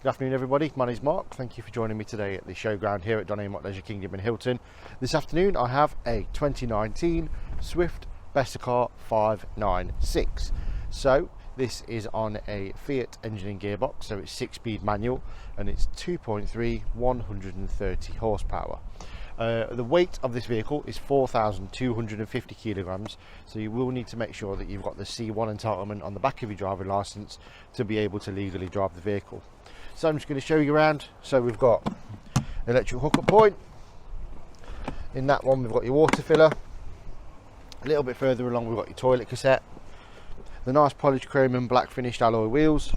Good afternoon everybody, my name is Mark. Thank you for joining me today at the showground here at Don Amott Leisure Kingdom in Hilton. This afternoon I have a 2019 Swift Bessacarr 596. So this is on a Fiat engine and gearbox, so it's 6-speed manual and it's 2.3 130 horsepower. The weight of this vehicle is 4,250 kilograms, so you will need to make sure that you've got the C1 entitlement on the back of your driving license to be able to legally drive the vehicle. So I'm just going to show you around. So we've got electric hookup point. In that one we've got your water filler. A little bit further along we've got your toilet cassette. The nice polished chrome and black finished alloy wheels.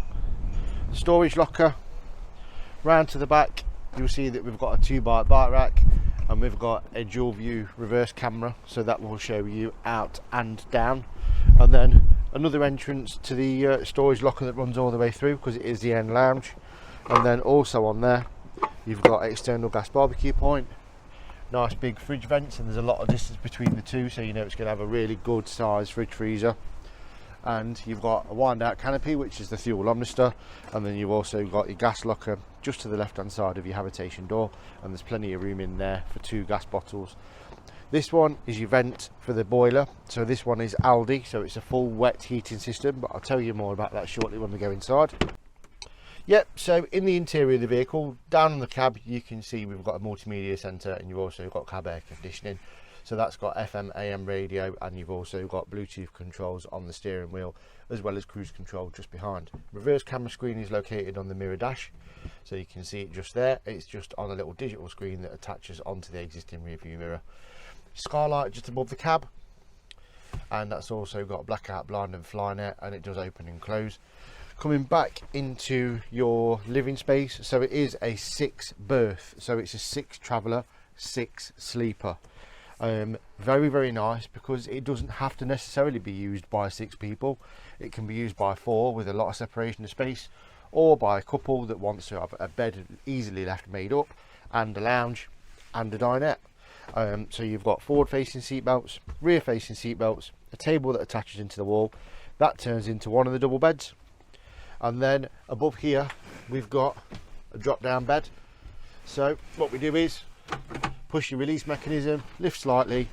Storage locker. Round to the back you'll see that we've got a 2x bike rack, and we've got a dual view reverse camera, so that will show you out and down. And then another entrance to the storage locker that runs all the way through, because it is the end lounge. And then also on there you've got external gas barbecue point, nice big fridge vents, and there's a lot of distance between the two, so you know it's going to have a really good size fridge freezer. And you've got a wind out canopy, which is the Thule Omnistor, and then you've also got your gas locker just to the left hand side of your habitation door, and there's plenty of room in there for 2 gas bottles. This one is your vent for the boiler, so this one is Aldi, so it's a full wet heating system, but I'll tell you more about that shortly when we go inside. Yep, so in the interior of the vehicle, down on the cab you can see we've got a multimedia centre, and you've also got cab air conditioning. So that's got FM, AM radio, and you've also got Bluetooth controls on the steering wheel, as well as cruise control just behind. Reverse camera screen is located on the mirror dash, so you can see it just there. It's just on a little digital screen that attaches onto the existing rear view mirror. Skylight just above the cab, and that's also got blackout blind and fly net, and it does open and close. Coming back into your living space, so it is a 6 berth, so it's a 6 traveller, 6 sleeper. Very nice, because it doesn't have to necessarily be used by 6 people. It can be used by 4 with a lot of separation of space, or by a couple that wants to have a bed easily left made up, and a lounge and a dinette. So you've got forward facing seat belts, rear facing seat belts, a table that attaches into the wall that turns into one of the double beds, and then above here we've got a drop down bed. So what we do is push your release mechanism, lift slightly,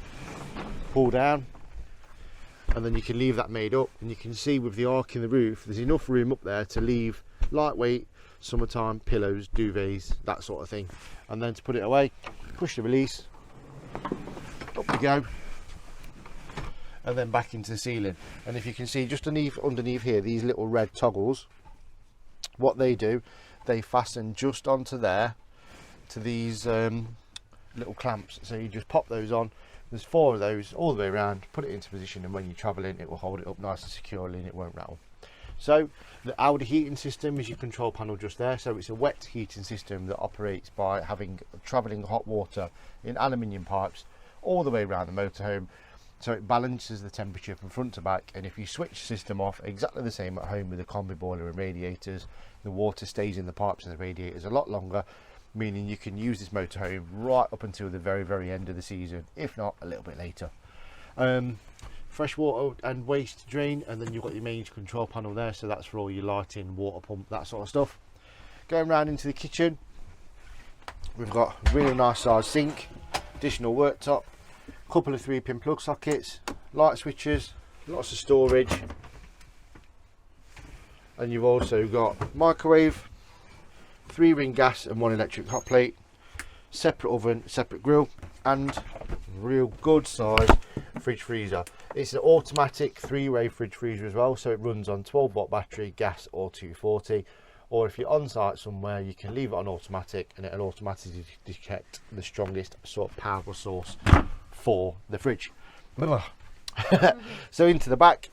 pull down, and then you can leave that made up. And you can see with the arc in the roof there's enough room up there to leave lightweight summertime pillows, duvets, that sort of thing. And then to put it away, push the release, up we go, and then back into the ceiling. And if you can see just underneath here, these little red toggles, what they do, they fasten just onto there to these little clamps, so you just pop those on. There's 4 of those all the way around, put it into position, and when you're traveling it will hold it up nice and securely and it won't rattle. So the Audi heating system is your control panel just there, so it's a wet heating system that operates by having travelling hot water in aluminium pipes all the way around the motorhome, so it balances the temperature from front to back. And if you switch the system off, exactly the same at home with the combi boiler and radiators, the water stays in the pipes and the radiators a lot longer, meaning you can use this motorhome right up until the very end of the season, if not a little bit later. Fresh water and waste drain, and then you've got your main control panel there, so that's for all your lighting, water pump, that sort of stuff. Going round into the kitchen, we've got a really nice size sink, additional worktop, couple of 3-pin plug sockets, light switches, lots of storage, and you've also got microwave, 3-ring gas and 1 electric hot plate, separate oven, separate grill, and real good size fridge freezer. It's an automatic 3-way fridge freezer as well, so it runs on 12-volt battery, gas or 240, or if you're on site somewhere you can leave it on automatic and it'll automatically detect the strongest sort of power source for the fridge. So into the back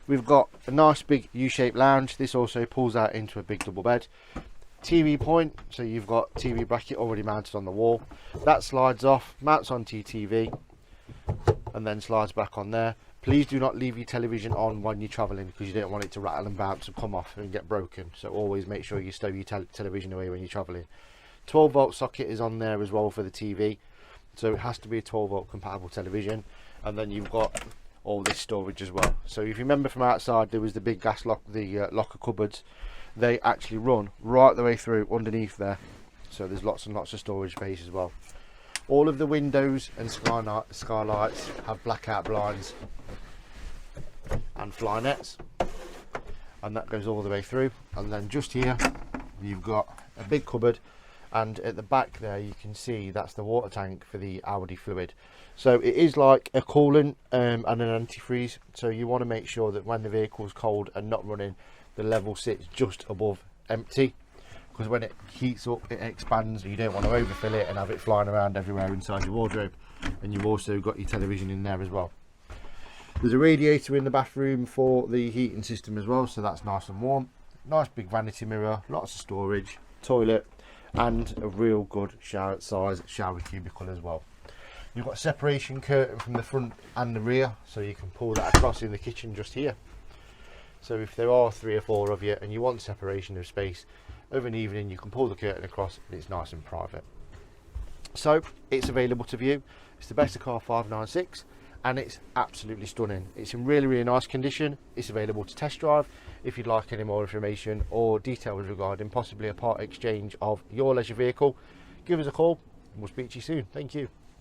we've got a nice big U-shaped lounge. This also pulls out into a big double bed. TV point, so you've got TV bracket already mounted on the wall. That slides off, mounts onto your TV, and then slides back on there. Please do not leave your television on when you're traveling, because you don't want it to rattle and bounce and come off and get broken. So always make sure you stow your television away when you're traveling. 12-volt socket is on there as well for the TV, so it has to be a 12-volt compatible television. And then you've got all this storage as well. So if you remember from outside, there was the big gas lock, the locker cupboards. they actually run right the way through underneath there, so there's lots and lots of storage space as well. All of the windows and skylights have blackout blinds and fly nets, and that goes all the way through. And then just here you've got a big cupboard, and at the back there you can see that's the water tank for the Audi fluid. So it is like a coolant and an antifreeze, so you want to make sure that when the vehicle's cold and not running, the level sits just above empty, because when it heats up it expands and you don't want to overfill it and have it flying around everywhere inside your wardrobe. And you've also got your television in there as well. There's a radiator in the bathroom for the heating system as well, so that's nice and warm. Nice big vanity mirror, lots of storage, toilet, and a real good size shower cubicle as well. You've got a separation curtain from the front and the rear, so you can pull that across in the kitchen just here. So if there are 3 or 4 of you and you want separation of space over an evening, you can pull the curtain across and it's nice and private. So it's available to view. It's the Bessacarr 596 and it's absolutely stunning. It's in really nice condition. It's available to test drive. If you'd like any more information or details regarding possibly a part exchange of your leisure vehicle, give us a call and we'll speak to you soon. Thank you.